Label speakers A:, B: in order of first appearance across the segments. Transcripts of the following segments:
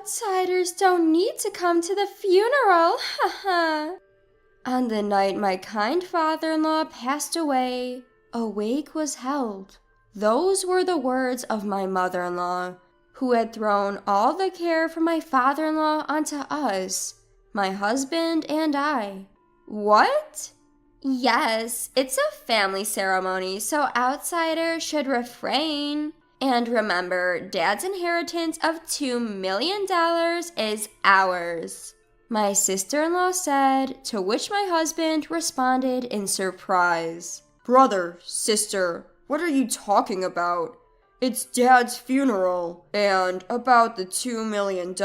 A: outsiders don't need to come to the funeral, haha. On the night my kind father-in-law passed away, a wake was held. Those were the words of my mother-in-law, who had thrown all the care for my father-in-law onto us, my husband and I. What? Yes, it's a family ceremony, so outsiders should refrain. And remember, Dad's inheritance of $2 million is ours, my sister-in-law said, to which my husband responded in surprise.
B: Brother, sister, what are you talking about? It's Dad's funeral, and about the $2 million.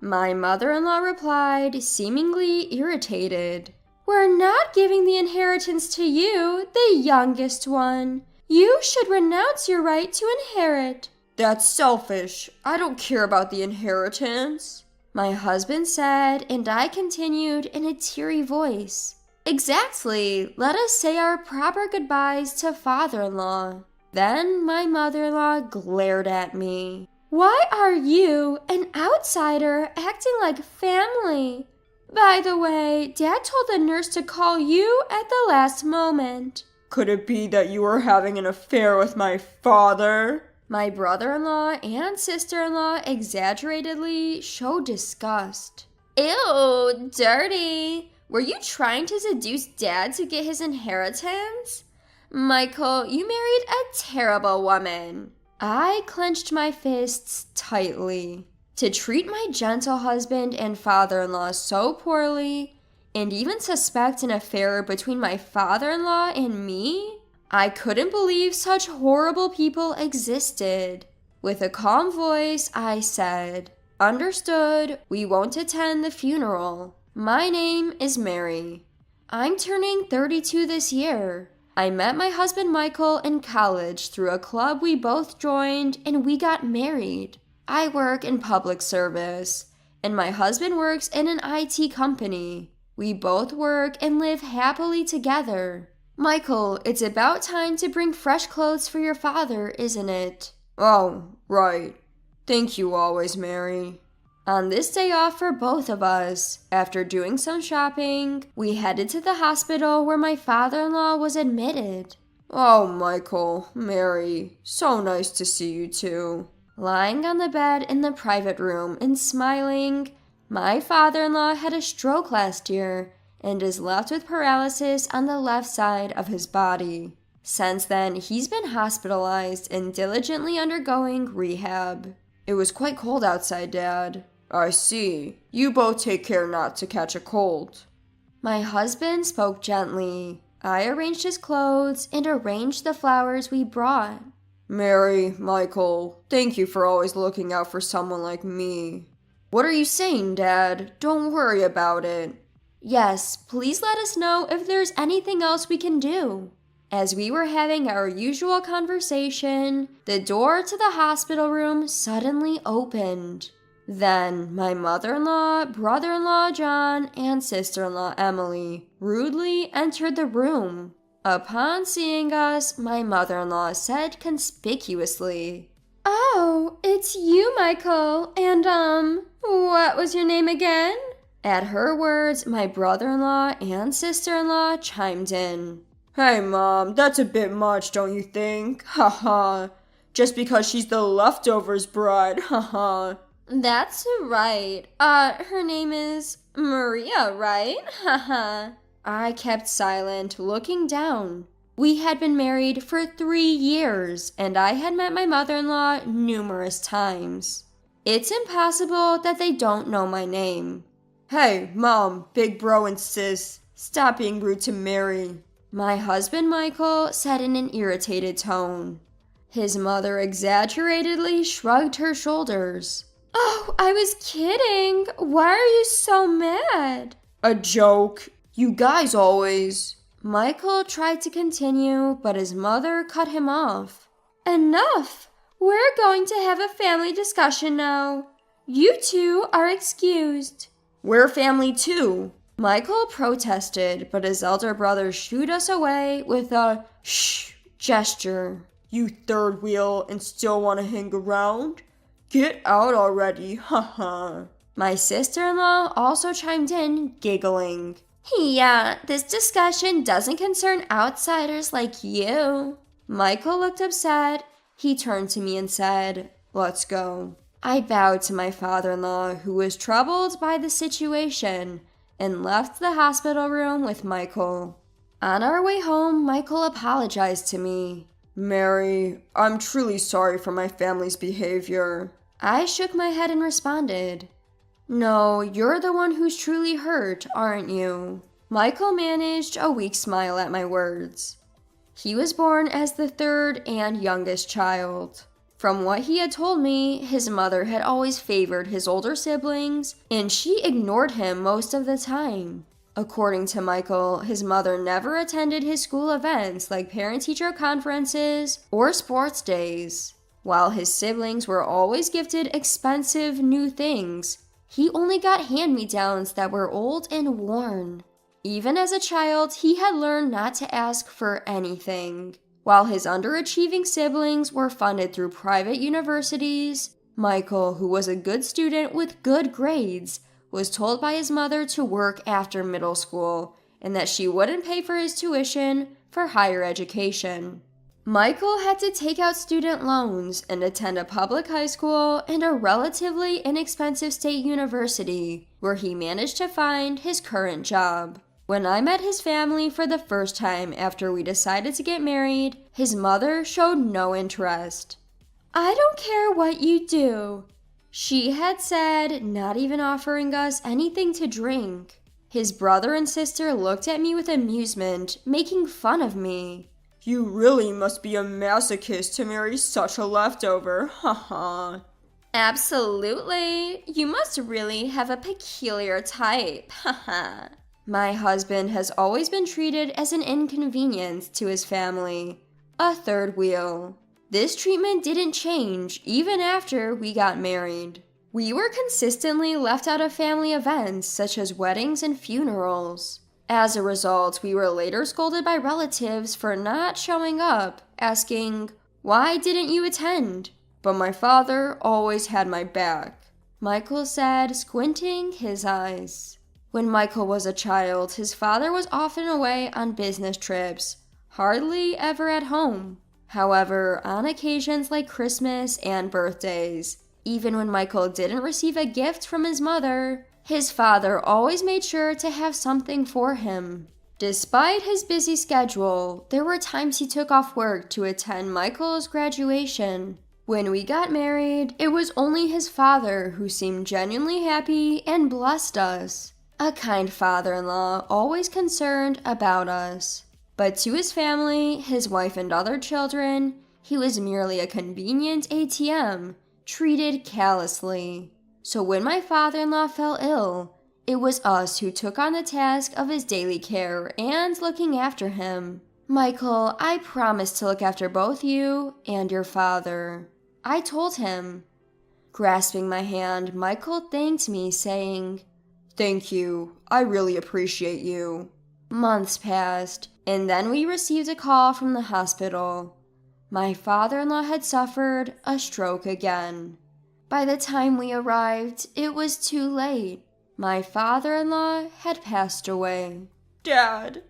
A: My mother-in-law replied, seemingly irritated. We're not giving the inheritance to you, the youngest one. You should renounce your right to inherit.
B: That's selfish. I don't care about the inheritance,
A: my husband said, and I continued in a teary voice. Exactly. Let us say our proper goodbyes to father-in-law. Then my mother-in-law glared at me. Why are you, an outsider, acting like family? By the way, Dad told the nurse to call you at the last moment.
B: Could it be that you were having an affair with my father?
A: My brother-in-law and sister-in-law exaggeratedly showed disgust. Ew, dirty. Were you trying to seduce Dad to get his inheritance? Michael, you married a terrible woman. I clenched my fists tightly. To treat my gentle husband and father-in-law so poorly, and even suspect an affair between my father-in-law and me? I couldn't believe such horrible people existed. With a calm voice, I said, Understood, we won't attend the funeral. My name is Mary. I'm turning 32 this year. I met my husband Michael in college through a club we both joined, and we got married. I work in public service, and my husband works in an IT company. We both work and live happily together. Michael, it's about time to bring fresh clothes for your father, isn't it?
B: Oh, right. Thank you always, Mary.
A: On this day off for both of us, after doing some shopping, we headed to the hospital where my father-in-law was admitted.
B: Oh, Michael, Mary, so nice to see you too.
A: Lying on the bed in the private room and smiling, my father-in-law had a stroke last year and is left with paralysis on the left side of his body. Since then, he's been hospitalized and diligently undergoing rehab.
B: It was quite cold outside, Dad. I see. You both take care not to catch a cold.
A: My husband spoke gently. I arranged his clothes and arranged the flowers we brought.
B: Mary, Michael, thank you for always looking out for someone like me. What are you saying, Dad? Don't worry about it.
A: Yes, please let us know if there's anything else we can do. As we were having our usual conversation, the door to the hospital room suddenly opened. Then my mother-in-law, brother-in-law John, and sister-in-law Emily rudely entered the room. Upon seeing us, my mother-in-law said conspicuously, Oh, it's you, Michael, and what was your name again? At her words, my brother-in-law and sister-in-law chimed in.
B: Hey, Mom, that's a bit much, don't you think? Ha. Just because she's the leftovers bride, ha.
A: That's right. Her name is Maria, right? Haha. I kept silent, looking down. We had been married for 3 years, and I had met my mother-in-law numerous times. It's impossible that they don't know my name.
B: Hey, Mom, big bro and sis, stop being rude to Mary,
A: my husband Michael said in an irritated tone. His mother exaggeratedly shrugged her shoulders. Oh, I was kidding. Why are you so mad?
B: A joke. You guys always...
A: Michael tried to continue, but his mother cut him off. Enough! We're going to have a family discussion now. You two are excused.
B: We're family too.
A: Michael protested, but his elder brother shooed us away with a shh gesture.
B: You third wheel and still want to hang around? Get out already, haha.
A: My sister-in-law also chimed in, giggling. Yeah, this discussion doesn't concern outsiders like you. Michael looked upset. He turned to me and said, "Let's go." I bowed to my father-in-law, who was troubled by the situation, and left the hospital room with Michael. On our way home, Michael apologized to me.
B: "Mary, I'm truly sorry for my family's behavior."
A: I shook my head and responded, "No, you're the one who's truly hurt, aren't you?" Michael managed a weak smile at my words. He was born as the third and youngest child. From what he had told me, his mother had always favored his older siblings, and she ignored him most of the time. According to Michael, his mother never attended his school events like parent-teacher conferences or sports days. While his siblings were always gifted expensive new things, he only got hand-me-downs that were old and worn. Even as a child, he had learned not to ask for anything. While his underachieving siblings were funded through private universities, Michael, who was a good student with good grades, was told by his mother to work after middle school and that she wouldn't pay for his tuition for higher education. Michael had to take out student loans and attend a public high school and a relatively inexpensive state university, where he managed to find his current job. When I met his family for the first time after we decided to get married, his mother showed no interest. "I don't care what you do," she had said, not even offering us anything to drink. His brother and sister looked at me with amusement, making fun of me.
B: "You really must be a masochist to marry such a leftover, haha."
A: "Absolutely. You must really have a peculiar type, haha." My husband has always been treated as an inconvenience to his family, a third wheel. This treatment didn't change even after we got married. We were consistently left out of family events such as weddings and funerals. As a result, we were later scolded by relatives for not showing up, asking, "Why didn't you attend?"
B: "But my father always had my back,"
A: Michael said, squinting his eyes. When Michael was a child, his father was often away on business trips, hardly ever at home. However, on occasions like Christmas and birthdays, even when Michael didn't receive a gift from his mother, his father always made sure to have something for him. Despite his busy schedule, there were times he took off work to attend Michael's graduation. When we got married, it was only his father who seemed genuinely happy and blessed us. A kind father-in-law, always concerned about us. But to his family, his wife and other children, he was merely a convenient ATM, treated callously. So when my father-in-law fell ill, it was us who took on the task of his daily care and looking after him. "Michael, I promise to look after both you and your father," I told him. Grasping my hand, Michael thanked me, saying,
B: "Thank you. I really appreciate you."
A: Months passed, and then we received a call from the hospital. My father-in-law had suffered a stroke again. By the time we arrived, it was too late. My father-in-law had passed away.
B: Dad,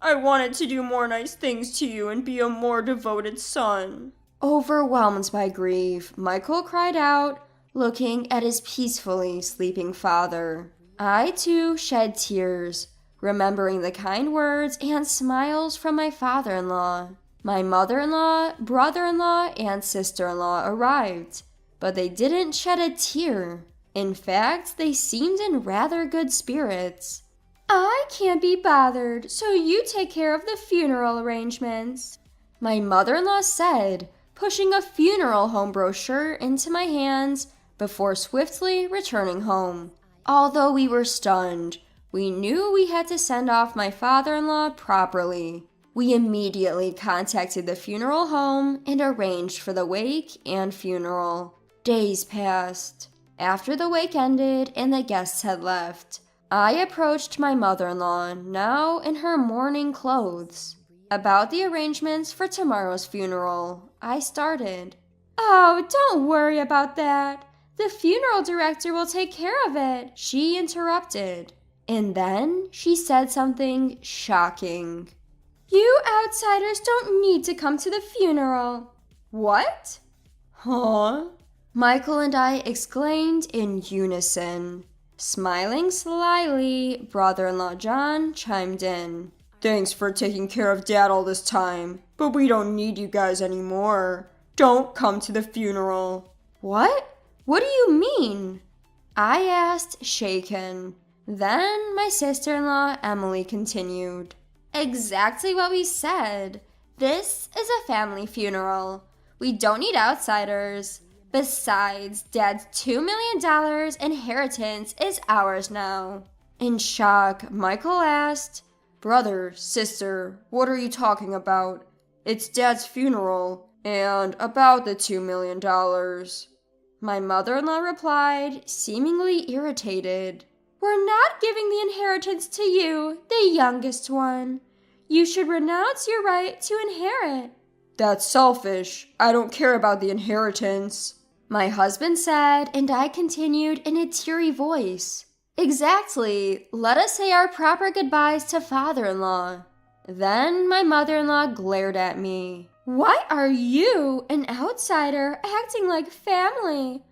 B: I wanted to do more nice things to you and be a more devoted son."
A: Overwhelmed by grief, Michael cried out, looking at his peacefully sleeping father. I, too, shed tears, remembering the kind words and smiles from my father-in-law. My mother-in-law, brother-in-law, and sister-in-law arrived, but they didn't shed a tear. In fact, they seemed in rather good spirits. "I can't be bothered, so you take care of the funeral arrangements," my mother-in-law said, pushing a funeral home brochure into my hands before swiftly returning home. Although we were stunned, we knew we had to send off my father-in-law properly. We immediately contacted the funeral home and arranged for the wake and funeral. Days passed. After the wake ended and the guests had left, I approached my mother-in-law, now in her mourning clothes. About the arrangements for tomorrow's funeral, I started. Oh, don't worry about that. The funeral director will take care of it, she interrupted. And then she said something shocking. You outsiders don't need to come to the funeral. What?
B: Huh?
A: Michael and I exclaimed in unison. Smiling slyly, brother-in-law John chimed in.
B: Thanks for taking care of Dad all this time, but we don't need you guys anymore. Don't come to the funeral.
A: What? What do you mean? I asked, shaken. Then my sister-in-law Emily continued. Exactly what we said. This is a family funeral. We don't need outsiders. Besides, Dad's $2 million inheritance is ours now. In shock, Michael asked,
B: Brother, sister, what are you talking about? It's Dad's funeral, and about the $2 million.
A: My mother-in-law replied, seemingly irritated. We're not giving the inheritance to you, the youngest one. You should renounce your right to inherit.
B: That's selfish. I don't care about the inheritance,
A: my husband said, and I continued in a teary voice. Exactly. Let us say our proper goodbyes to father-in-law. Then my mother-in-law glared at me. Why are you, an outsider, acting like family?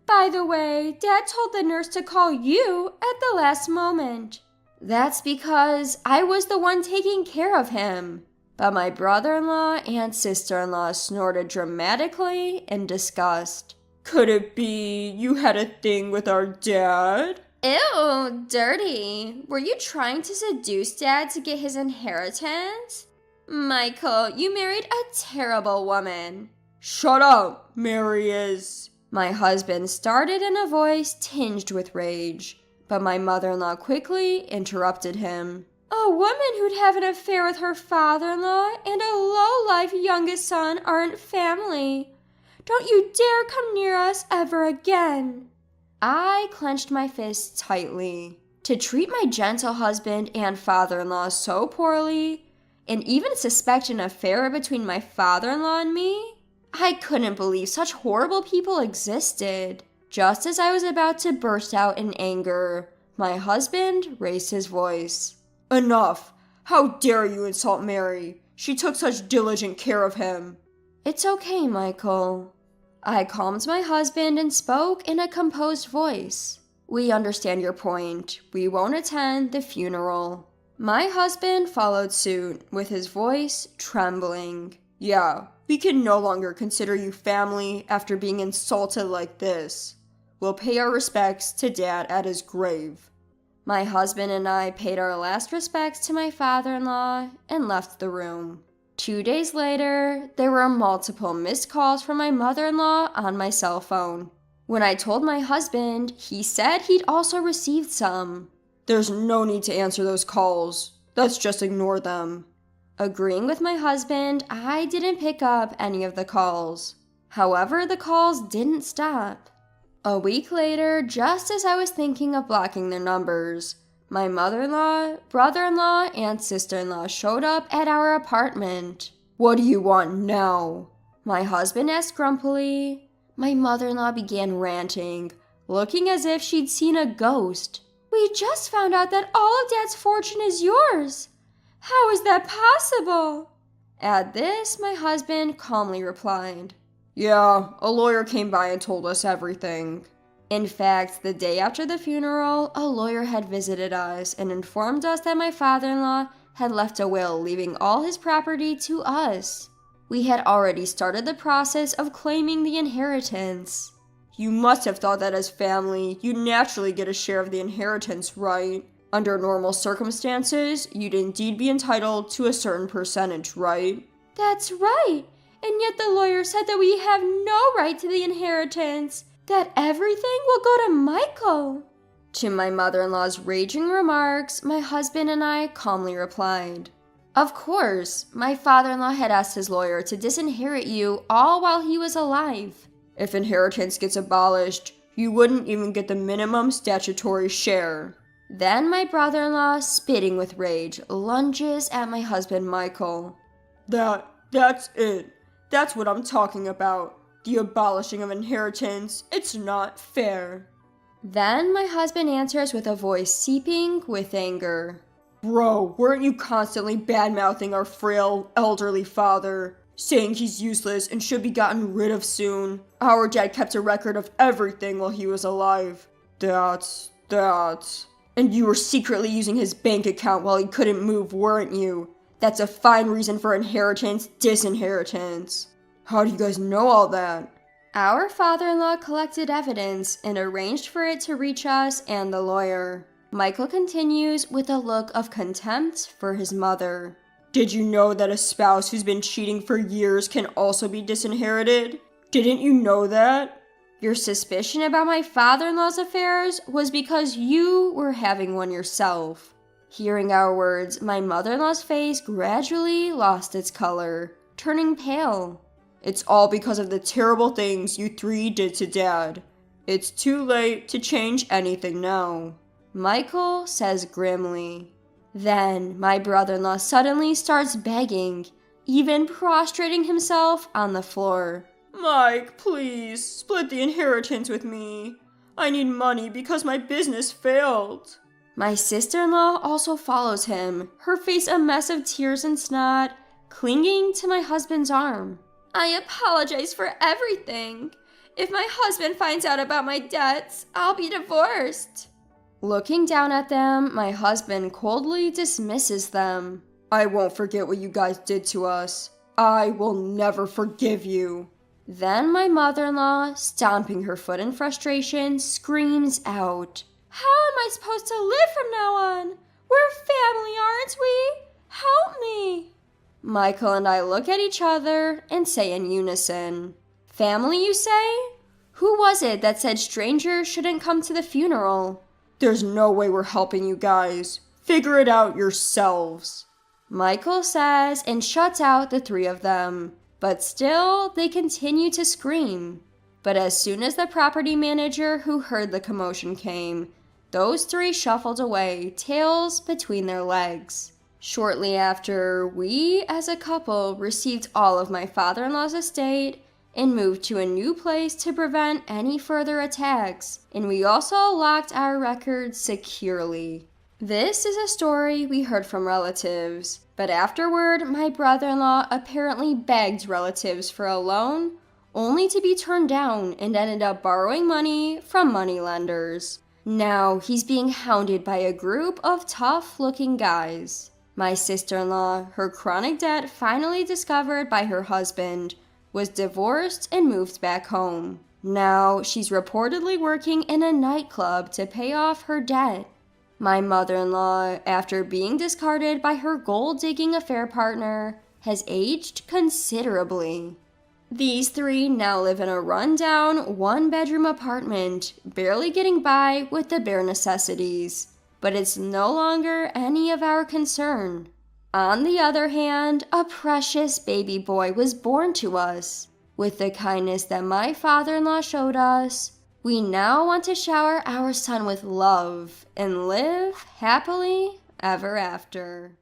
A: By the way, Dad told the nurse to call you at the last moment. That's because I was the one taking care of him. But my brother-in-law and sister-in-law snorted dramatically in disgust.
B: Could it be you had a thing with our dad?
A: Ew, dirty. Were you trying to seduce Dad to get his inheritance? Michael, you married a terrible woman.
B: Shut up, Mary is.
A: My husband started in a voice tinged with rage, but my mother-in-law quickly interrupted him. A woman who'd have an affair with her father-in-law and a low-life youngest son aren't family. Don't you dare come near us ever again. I clenched my fists tightly. To treat my gentle husband and father-in-law so poorly, and even suspect an affair between my father-in-law and me? I couldn't believe such horrible people existed. Just as I was about to burst out in anger, my husband raised his voice.
B: Enough! How dare you insult Mary? She took such diligent care of him.
A: It's okay, Michael. I calmed my husband and spoke in a composed voice. We understand your point. We won't attend the funeral. My husband followed suit, with his voice trembling.
B: Yeah, we can no longer consider you family after being insulted like this. We'll pay our respects to Dad at his grave.
A: My husband and I paid our last respects to my father-in-law and left the room. 2 days later, there were multiple missed calls from my mother-in-law on my cell phone. When I told my husband, he said he'd also received some.
B: There's no need to answer those calls. Let's just ignore them.
A: Agreeing with my husband, I didn't pick up any of the calls. However, the calls didn't stop. A week later, just as I was thinking of blocking their numbers, my mother-in-law, brother-in-law, and sister-in-law showed up at our apartment.
B: What do you want now?
A: My husband asked grumpily. My mother-in-law began ranting, looking as if she'd seen a ghost. We just found out that all of Dad's fortune is yours. How is that possible? At this, my husband calmly replied,
B: Yeah, a lawyer came by and told us everything.
A: In fact, the day after the funeral, a lawyer had visited us and informed us that my father-in-law had left a will leaving all his property to us. We had already started the process of claiming the inheritance.
B: You must have thought that as family, you'd naturally get a share of the inheritance, right? Under normal circumstances, you'd indeed be entitled to a certain percentage, right?
A: That's right. And yet the lawyer said that we have no right to the inheritance. That everything will go to Michael. To my mother-in-law's raging remarks, my husband and I calmly replied, Of course, my father-in-law had asked his lawyer to disinherit you all while he was alive.
B: If inheritance gets abolished, you wouldn't even get the minimum statutory share.
A: Then my brother-in-law, spitting with rage, lunges at my husband Michael.
B: That's it. That's what I'm talking about. the abolishing of inheritance. It's not fair.
A: Then my husband answers with a voice seeping with anger.
B: Bro, weren't you constantly bad-mouthing our frail, elderly father, saying he's useless and should be gotten rid of soon? Our dad kept a record of everything while he was alive. That's... And you were secretly using his bank account while he couldn't move, weren't you? That's a fine reason for inheritance, disinheritance. How do you guys know all that?
A: Our father-in-law collected evidence and arranged for it to reach us and the lawyer. Michael continues with a look of contempt for his mother.
B: Did you know that a spouse who's been cheating for years can also be disinherited? Didn't you know that?
A: Your suspicion about my father-in-law's affairs was because you were having one yourself. Hearing our words, my mother-in-law's face gradually lost its color, turning pale.
B: It's all because of the terrible things you three did to Dad. It's too late to change anything now,
A: Michael says grimly. Then my brother-in-law suddenly starts begging, even prostrating himself on the floor.
B: Mike, please, split the inheritance with me. I need money because my business failed.
A: My sister-in-law also follows him, her face a mess of tears and snot, clinging to my husband's arm. I apologize for everything. If my husband finds out about my debts, I'll be divorced. Looking down at them, my husband coldly dismisses them.
B: I won't forget what you guys did to us. I will never forgive you.
A: Then my mother-in-law, stomping her foot in frustration, screams out, How am I supposed to live from now on? We're family, aren't we? Help me. Michael and I look at each other and say in unison, Family, you say? Who was it that said strangers shouldn't come to the funeral?
B: There's no way we're helping you guys. Figure it out yourselves,
A: Michael says and shuts out the three of them. But still, they continue to scream. But as soon as the property manager who heard the commotion came, those three shuffled away, tails between their legs. Shortly after, we, as a couple, received all of my father-in-law's estate and moved to a new place to prevent any further attacks, and we also locked our records securely. This is a story we heard from relatives, but afterward, my brother-in-law apparently begged relatives for a loan, only to be turned down and ended up borrowing money from moneylenders. Now he's being hounded by a group of tough-looking guys. My sister-in-law, her chronic debt finally discovered by her husband, was divorced and moved back home. Now she's reportedly working in a nightclub to pay off her debt. My mother-in-law, after being discarded by her gold-digging affair partner, has aged considerably. These three now live in a run-down, one-bedroom apartment, barely getting by with the bare necessities. But it's no longer any of our concern. On the other hand, a precious baby boy was born to us. With the kindness that my father-in-law showed us, we now want to shower our son with love and live happily ever after.